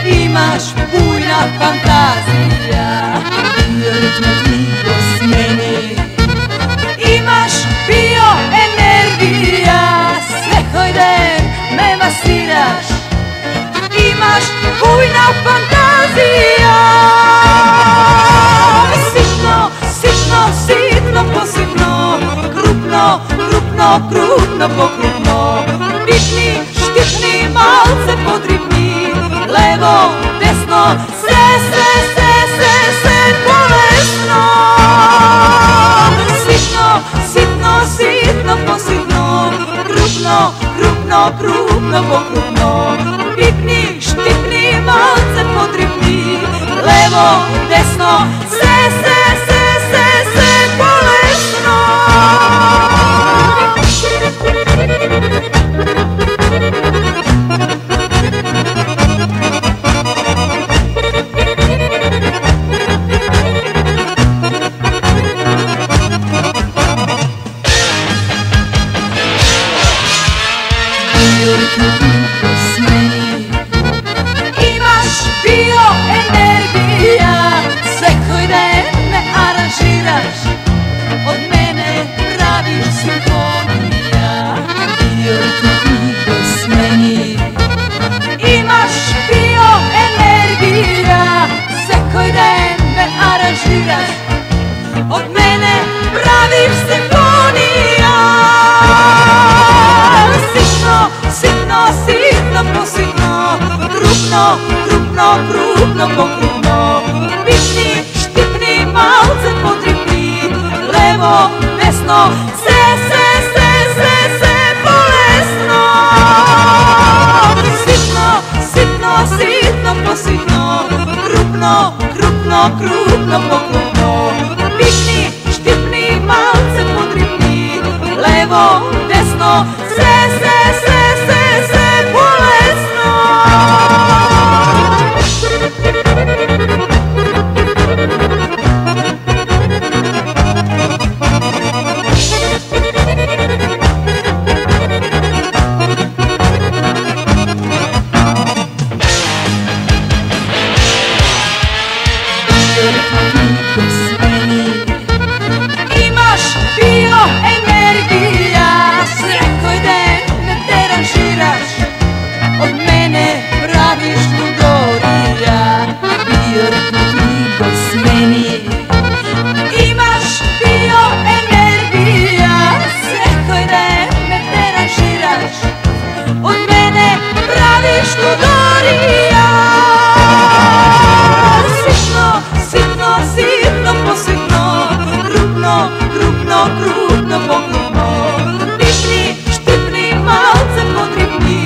Imaš bujna fantazija, bioritma ti posmeni. Imaš bioenergija, sve koji den me masiraš. Imaš bujna fantazija, sitno, sitno, sitno po sitno, krupno, krupno, krupno po krupno. Bitni, štipni, malce podribni, levo, desno, sve, sve, sve, sve, sve bolesno. Sitno, sitno, sitno po sitno, krupno, krupno, krupno po krupno. Bitni, štipni, malce podribni, levo, desno, sve, sve, sve, sve, sve bolesno. Imaš bioenergija, sve koji den me aranžiraš, od mene praviš simfonija. Imaš bioenergija, sve koji den me aranžiraš, od mene praviš simfonija. Sitno, sitno, sitno po sitno, krupno, krupno, krupno po krupno. Bitni, štipni, malce podribni, levo, desno, sve, sve, sve, sve, sve bolesno. Sitno, sitno, sitno po sitno, krupno, krupno, krupno po krupno. Bitni, štipni, malce podribni, levo, desno, sve, sve, sve, sve, sve bolesno. Imaš bioenergija, sve koji den me deranžiraš, od mene praviš ludorija. Bioritma ti posmeni. Imaš bioenergija, sve koji den me deranžiraš, od mene praviš ludorija. Sitno, sitno, sitno po sitno, krupno, krupno, krupno po krupno. Bitni, štipni, malce podribni,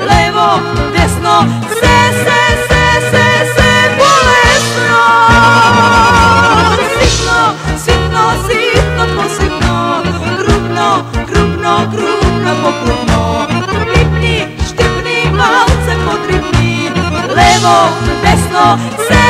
levo, desno, sve, sve, sve, sve, sve bolesno. Sitno, sitno, sitno po sitno, krupno, krupno, krupno po krupno. Bitni, štipni, malce podribni, levo, desno, sve.